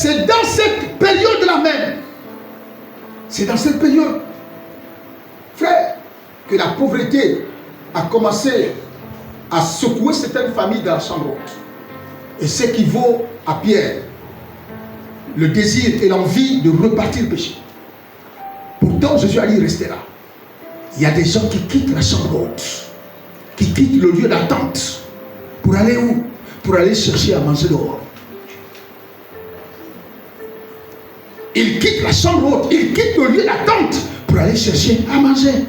C'est dans cette période-là même. C'est dans cette période, frère, que la pauvreté a commencé à secouer certaines familles dans la chambre haute. Et ce qui vaut à Pierre le désir et l'envie de repartir pécher. Pourtant, Jésus a dit rester là. Il y a des gens qui quittent la chambre haute, qui quittent le lieu d'attente pour aller où? Pour aller chercher à manger dehors. Ils quittent la chambre haute, ils quittent le lieu d'attente pour aller chercher à manger.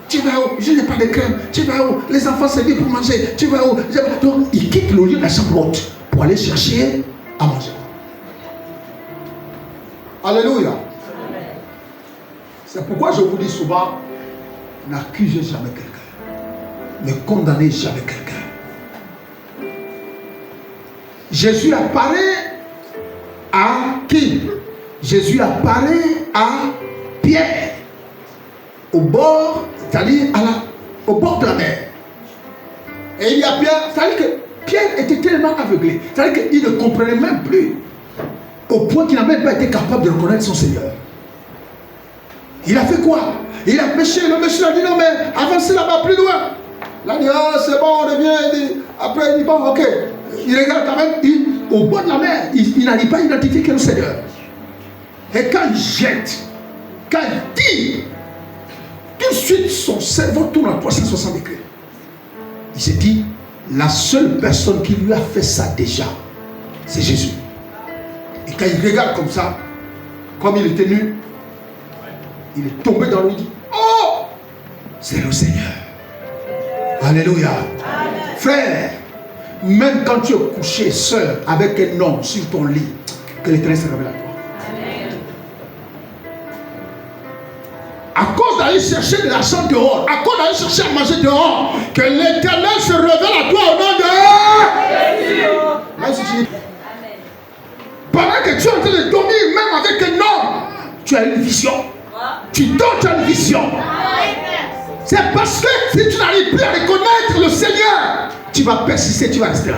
Tu vas où? Je n'ai pas de crème. Tu vas où? Les enfants c'est libre pour manger. Tu vas où? Donc, ils quittent le lieu de la chambre haute pour aller chercher à manger. Alléluia. C'est pourquoi je vous dis souvent, n'accusez jamais quelqu'un. Ne condamnez jamais quelqu'un. Jésus apparaît à qui? Jésus apparaît à Pierre, au bord, c'est-à-dire au bord de la mer. Et il y a Pierre, c'est-à-dire que Pierre était tellement aveuglé, c'est-à-dire qu'il ne comprenait même plus, au point qu'il n'a même pas été capable de reconnaître son Seigneur. Il a fait quoi? Il a péché. Le monsieur a dit non, mais avancez là-bas plus loin. Il a dit ah, c'est bon, on revient. Après, il dit bon, ok. Il regarde quand même, au bord de la mer, il n'arrive pas à identifier que le Seigneur. Et quand il jette, quand il tire, tout de suite son cerveau tourne à 360 degrés. Il s'est dit, la seule personne qui lui a fait ça déjà, c'est Jésus. Et quand il regarde comme ça, comme il était nu, il est tombé dans l'eau, il dit, oh, c'est le Seigneur. Alléluia. Amen. Frère, même quand tu es couché seul avec un homme sur ton lit, que l'Éternel se révèle à toi. À cause d'aller chercher de l'argent dehors, à cause d'aller chercher à manger dehors, que l'Éternel se révèle à toi au nom de Jésus. Pendant que tu es en train de dormir, même avec un homme, tu as une vision. Tu dors, tu as une vision. C'est parce que si tu n'arrives plus à reconnaître le Seigneur, tu vas persister, tu vas rester là.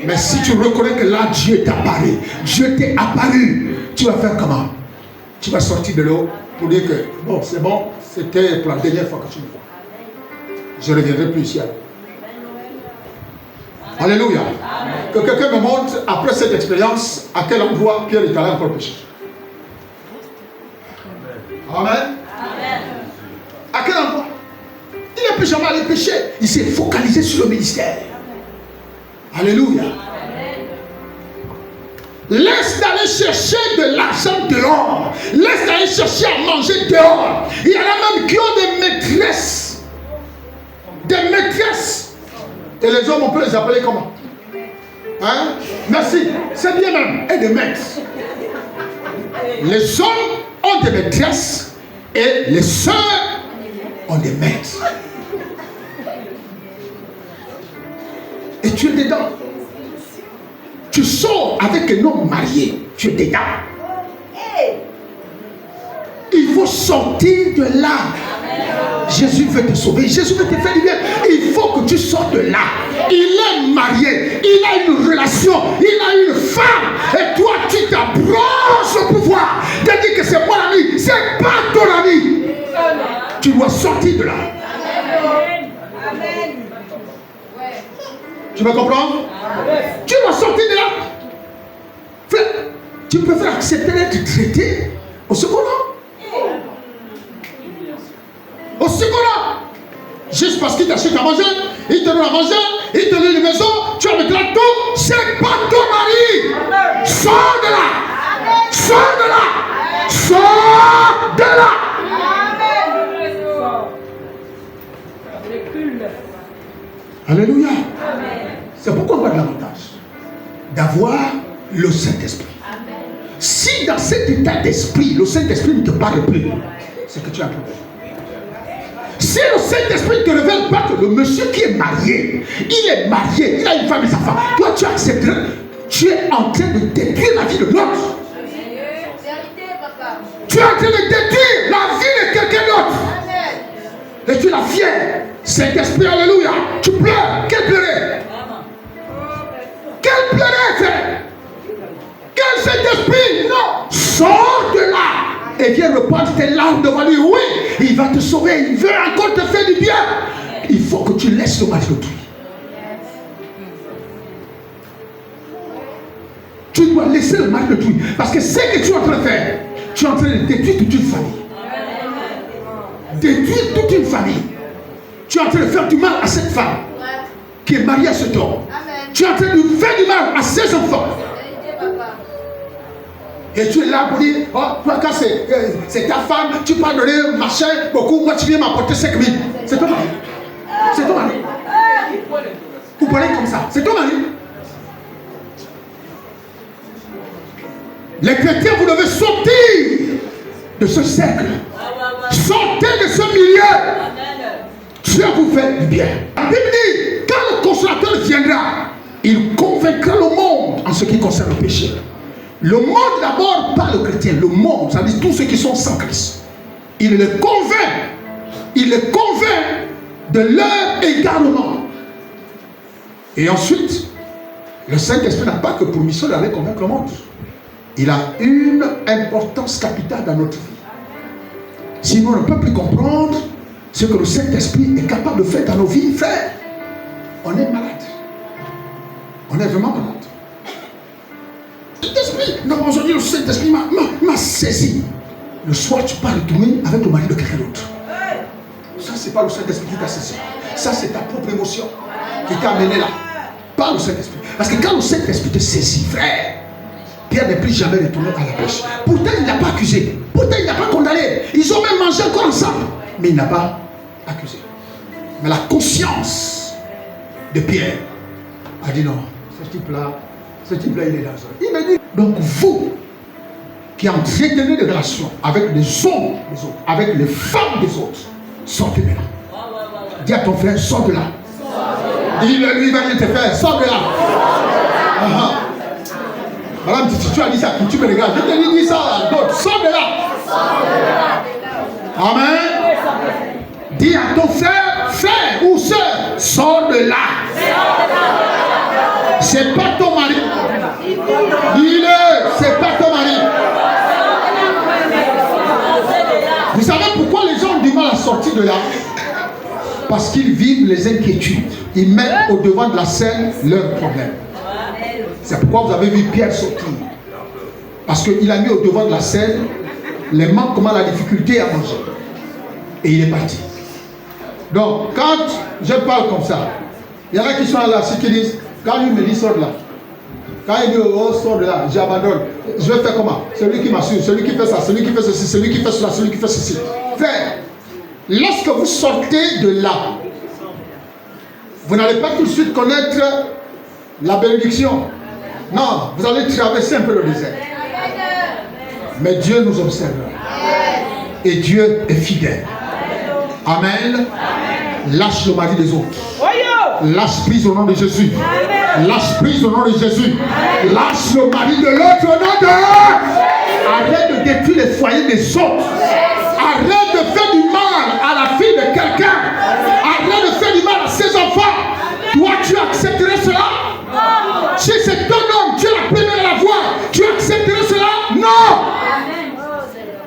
Mais si tu reconnais que là, Dieu t'est apparu, Dieu t'est apparu, tu vas faire comment? Tu vas sortir de l'eau pour dire que bon, c'est bon, c'était pour la dernière fois que tu me vois. Je ne reviendrai plus ici. Alléluia. Que quelqu'un me montre, après cette expérience, à quel endroit Pierre est allé encore pécher. Amen. À quel endroit? Il n'est plus jamais allé pécher. Il s'est focalisé sur le ministère. Alléluia. Laisse d'aller chercher de l'argent dehors. Laisse d'aller chercher à manger dehors. Il y en a même qui ont des maîtresses. Des maîtresses. Et les hommes, on peut les appeler comment? Hein? Merci. C'est bien même. Et des maîtres. Les hommes ont des maîtresses et les sœurs ont des maîtres. Et tu es dedans. Tu sors avec un homme marié, tu es dedans. Il faut sortir de là. Jésus veut te sauver, Jésus veut te faire du bien. Il faut que tu sortes de là. Il est marié, il a une relation, il a une femme. Et toi, tu t'approches au pouvoir de dire que c'est mon ami, c'est pas ton ami. Tu dois sortir de là. Amen. Tu me comprends? Tu dois sortir de là. Frère, tu préfères accepter d'être traité au second rang. Au second rang. Juste parce qu'il t'achète à manger, il te donne à manger, il te donne une maison, tu as maintenant tout, c'est pas ton mari. Sors de là. Sors de là. Sors de là. Alléluia. C'est pourquoi on a de l'avantage d'avoir le Saint-Esprit. Si dans cet état d'esprit, le Saint-Esprit ne te parle plus, c'est que tu as un problème. Si le Saint-Esprit ne te révèle pas que le monsieur qui est marié, il est marié, il a une femme et sa femme, toi tu acceptes, tu es en train de détruire la vie de l'autre. Tu es en train de détruire la vie de quelqu'un d'autre. Et tu es la fière. Saint-Esprit, alléluia. Tu pleures. Quel pleurer? Quel pleurer, frère? Quel le Saint-Esprit. Non. Sors de là. Et viens reprendre tes larmes devant lui. Oui, il va te sauver. Il veut encore te faire du bien. Il faut que tu laisses le mari d'autrui. Tu dois laisser le mari d'autrui. Parce que ce que tu es en train de faire, tu es en train de détruire toute une famille. Détruire toute une famille. Tu es en train de faire du mal à cette femme qui est mariée à cet homme. Tu es en train de faire du mal à ses enfants. Et tu es là pour dire, oh, toi, quand c'est ta femme, tu parles de machin, beaucoup, moi tu viens m'apporter 5 000. C'est ton mari. C'est ton mari. Vous parlez comme ça. C'est ton mari. Les chrétiens, vous devez sortir de ce cercle. Sortez de ce milieu. Dieu vous fait du bien. La Bible dit, quand le consolateur viendra, il convaincra le monde en ce qui concerne le péché. Le monde d'abord, pas le chrétien, le monde, ça dit tous ceux qui sont sans Christ. Il les convainc. Il les convainc de leur égarement. Et ensuite, le Saint-Esprit n'a pas que pour mission d'aller convaincre le monde. Il a une importance capitale dans notre vie. Sinon, on ne peut plus comprendre ce que le Saint-Esprit est capable de faire dans nos vies, frère. On est malade. On est vraiment malade. Le Saint-Esprit, non, aujourd'hui, le Saint-Esprit m'a saisi. Le soir, tu pars retourner avec le mari de quelqu'un d'autre. Ça, c'est pas le Saint-Esprit qui t'a saisi. Ça, c'est ta propre émotion qui t'a amené là. Pas le Saint-Esprit. Parce que quand le Saint-Esprit te saisit, frère, Pierre n'est plus jamais retourné à la pêche. Pourtant, il n'a pas accusé. Pourtant, il n'a pas condamné. Ils ont même mangé encore ensemble. Mais il n'a pas accusé. Mais la conscience de Pierre a dit non, ce type-là, il est dangereux. Il m'a dit, donc vous qui entretenez des relations avec les hommes des autres, avec les femmes des autres, sortez de là. Dis à ton frère, sors de là. Dis-le, lui, il va bien te faire, sors de là. Madame, si tu as dit ça, tu me regardes, je te dis ça à d'autres, sors de là. Amen. Dis à ton frère, frère ou soeur, sors de là. C'est pas ton mari. Dis-le, c'est pas ton mari. Vous savez pourquoi les gens ont du mal à sortir de là? Parce qu'ils vivent les inquiétudes. Ils mettent au devant de la scène leurs problèmes. C'est pourquoi vous avez vu Pierre sortir. Parce qu'il a mis au devant de la scène les manquements, la difficulté à manger. Et il est parti. Donc, quand je parle comme ça, il y en a qui sont là, ceux qui disent, quand lui me dit sors de là, quand il dit oh sors de là, j'abandonne. Je vais faire comment? Celui qui m'assure, celui qui fait ça, celui qui fait ceci, celui qui fait cela, celui qui fait ceci. Frère, lorsque vous sortez de là, vous n'allez pas tout de suite connaître la bénédiction. Non, vous allez traverser un peu le désert. Mais Dieu nous observe. Et Dieu est fidèle. Amen. Lâche le mari des autres. Lâche prise au nom de Jésus. Lâche prise au nom de Jésus. Lâche le mari de l'autre au nom de... Arrête de détruire les foyers des autres. Arrête de faire du mal à la fille de quelqu'un. Arrête de faire du mal à ses enfants. Toi, tu accepterais cela? Si c'est ton homme, tu es la première à la voir. Tu accepterais cela? Non.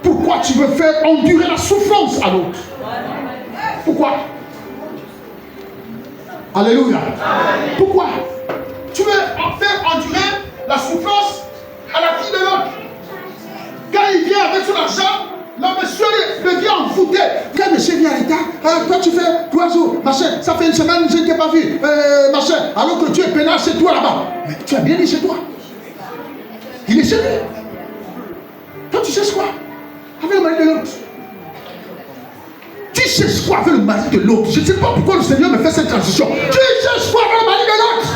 Pourquoi tu veux faire endurer la souffrance à l'autre? Pourquoi? Alléluia. Pourquoi? Tu veux faire endurer la souffrance à la fille de l'autre. Quand il vient avec son argent, le monsieur devient envoûté. Quand monsieur vient en retard, toi tu fais 3 jours, machin, ça fait une semaine, je ne t'ai pas vu, machin, alors que tu es pénal chez toi là-bas. Mais tu as bien dit chez toi. Il est chez lui. Toi tu cherches quoi? Avec le mari de l'autre. Tu cherches quoi avec le mari de l'autre? Je ne sais pas pourquoi le Seigneur me fait cette transition. Tu cherches quoi avec le mari de l'autre?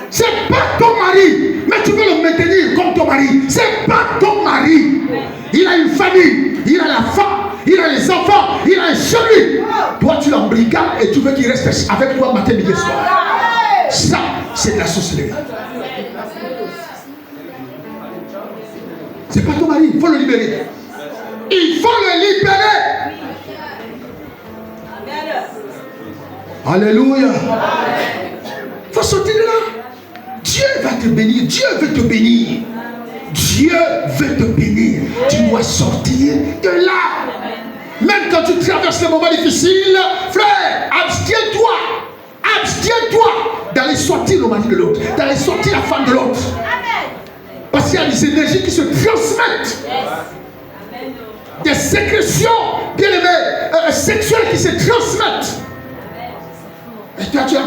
C'est pas ton mari, mais tu veux le maintenir comme ton mari. C'est pas ton mari. Il a une famille, il a la femme, il a les enfants, il a un chéri. Toi tu l'embrigades et tu veux qu'il reste avec toi matin, midi et soir. Ça, c'est de la sorcellerie. C'est pas ton mari, il faut le libérer. Il faut le libérer. Alléluia. faut sortir de là. Dieu va te bénir. Dieu veut te bénir. Dieu veut te bénir. Tu dois sortir de là. Même quand tu traverses des moments difficiles, frère, abstiens-toi. Abstiens-toi d'aller sortir le mari de l'autre, d'aller sortir la femme de l'autre. Parce qu'il y a des énergies qui se transmettent. Des sécrétions, bien aimées, sexuelles qui se transmettent. Et tu as dit,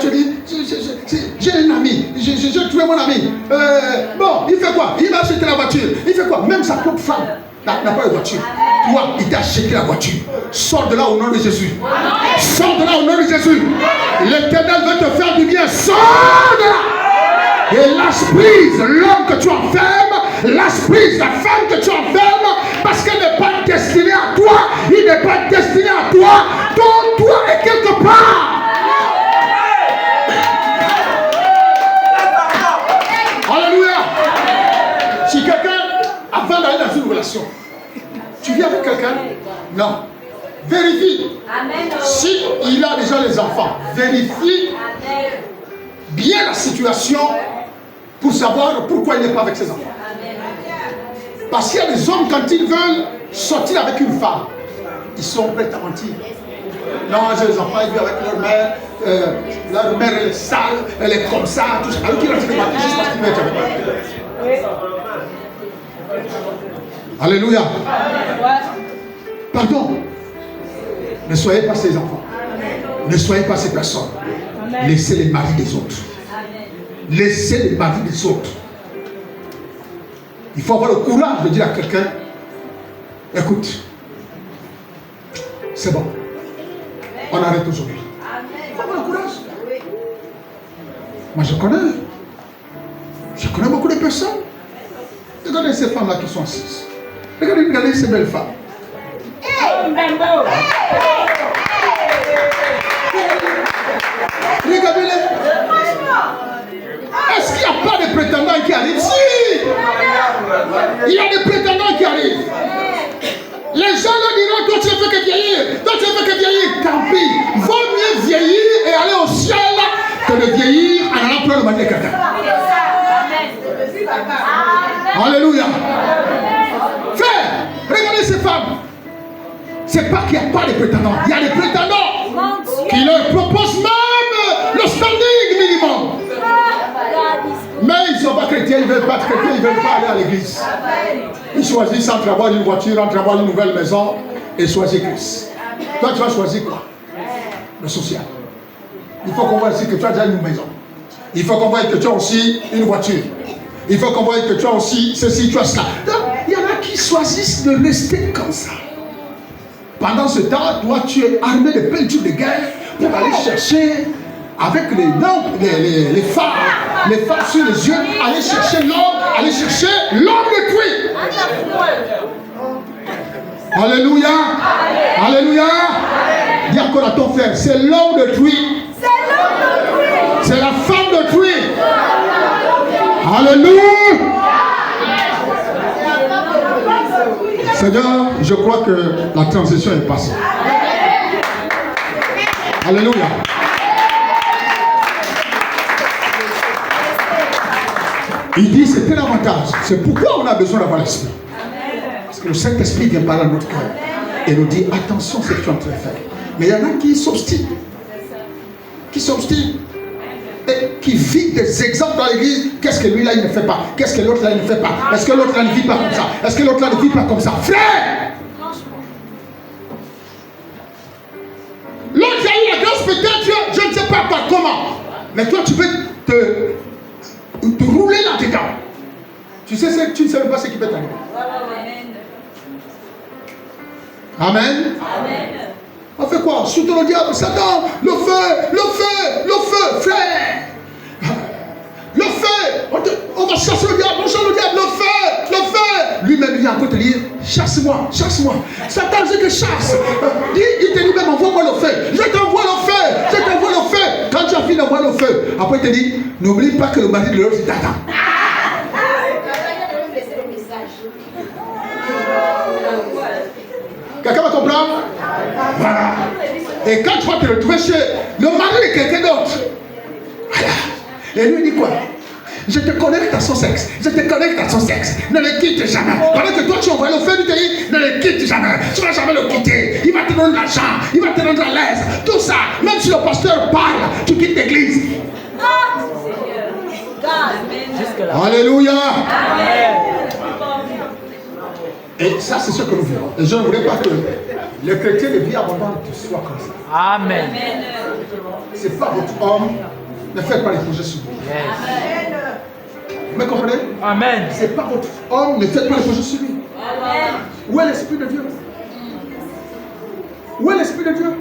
j'ai un ami, j'ai trouvé mon ami. Bon, il fait quoi? Il va acheter la voiture. Il fait quoi? Même sa propre femme n'a pas de voiture. Toi, il t'a acheté la voiture. Sors de là au nom de Jésus. Sors de là au nom de Jésus. L'Éternel veut te faire du bien. Sors de là. Et lâche prise l'homme que tu enfermes. Lâche prise la femme que tu enfermes. Parce qu'elle n'est pas destinée à toi. Il n'est pas destiné à toi. Ton toi est quelque part. Alléluia. Si quelqu'un, avant d'aller dans une relation, tu vis avec quelqu'un? Non. Vérifie. Si il a déjà les enfants, vérifie bien la situation pour savoir pourquoi il n'est pas avec ses enfants. Parce qu'il y a des hommes, quand ils veulent sortir avec une femme, ils sont prêts à mentir. Non, j'ai les enfants, ils vivent avec leur mère. Leur mère, elle est sale, elle est comme ça, tout ça. Alors qu'il a fait mentir juste parce qu'il veut être avec elle. Alléluia. Pardon. Ne soyez pas ces enfants. Ne soyez pas ces personnes. Laissez les maris des autres. Laissez les maris des autres. Il faut avoir le courage de dire à quelqu'un, écoute, c'est bon. On arrête aujourd'hui. Il faut avoir le courage. Moi, je connais beaucoup de personnes. Regardez ces femmes-là qui sont assises. Regardez ces belles femmes. Regardez-les. Est-ce qu'il n'y a pas de prétendants qui arrivent? Si! Il y a des prétendants qui arrivent. Les gens leur diront, toi tu ne fais que vieillir. Toi tu ne fais que vieillir. Tant pis. Vaut mieux vieillir et aller au ciel que de vieillir en allant prendre le mari de quelqu'un. Alléluia. Frère, regardez ces femmes. C'est pas qu'il n'y a pas de prétendants. Il y a des prétendants qui leur proposent même le standing minimum. Mais ils ne sont pas chrétiens, ils ne veulent pas être chrétiens, ils ne veulent pas aller à l'église. Ils choisissent entre avoir une voiture, entre avoir une nouvelle maison et choisir Christ. Toi, tu vas choisir quoi? Le social. Il faut qu'on voit ici que tu as déjà une maison. Il faut qu'on voit que tu as aussi une voiture. Il faut qu'on voit que tu as aussi ceci, tu as cela. Donc, il y en a qui choisissent de rester comme ça. Pendant ce temps, toi, tu es armé de peintures de guerre pour aller chercher avec les phares sur les yeux, aller chercher l'homme détruit. Alléluia. Alléluia. Dis encore à ton frère, c'est l'homme détruit. C'est la femme détruite. Alléluia. Seigneur, je crois que la transition est passée. Alléluia. Il dit c'est un avantage. C'est pourquoi on a besoin d'avoir l'esprit. Parce que le Saint-Esprit vient parler à notre cœur et nous dit attention à ce que tu es en train de faire. Mais il y en a qui s'obstinent. Et qui vivent des exemples dans l'église. Qu'est-ce que lui là il ne fait pas? Qu'est-ce que l'autre là il ne fait pas? Est-ce que l'autre là ne vit pas comme ça? Est-ce que l'autre là ne vit pas comme ça? Frère! L'autre a eu la grâce peut-être, je ne sais pas par comment. Mais toi tu veux te rouler là-dedans. Tu sais, tu ne sais pas ce qui peut t'arriver. Amen. Amen. On fait quoi? Soutenons le diable, Satan, le feu, frère. Le feu, on va chasser le diable, le feu. Lui-même, il vient encore te dire, chasse-moi. Satan, je te chasse. Il te dit même, envoie-moi le feu. Je t'envoie le feu. Quand tu as fini d'envoyer le feu, après il te dit, n'oublie pas que le mari de l'autre, c'est t'attend. Quelqu'un va comprendre? Voilà. Et quand tu vas te retrouver chez le mari de quelqu'un d'autre, voilà. Et lui dit quoi? Je te connecte à son sexe. Je te connecte à son sexe. Ne le quitte jamais. Pendant que toi tu envoies le feu du pays, ne le quitte jamais. Tu ne vas jamais le quitter. Il va te donner de l'argent. Il va te donner de la l'aise. Tout ça, même si le pasteur parle, tu quittes l'église. Alléluia. Et ça, c'est ce que nous voulons. Et je ne voulais pas que les chrétiens de vie abondante soient comme ça. Amen. Ce n'est pas votre homme. Ne faites pas les projets sur lui. Yes. Vous me comprenez? Amen. Ce n'est pas votre homme. Ne faites pas les projets sur lui. Où est l'Esprit de Dieu? Où est l'Esprit de Dieu?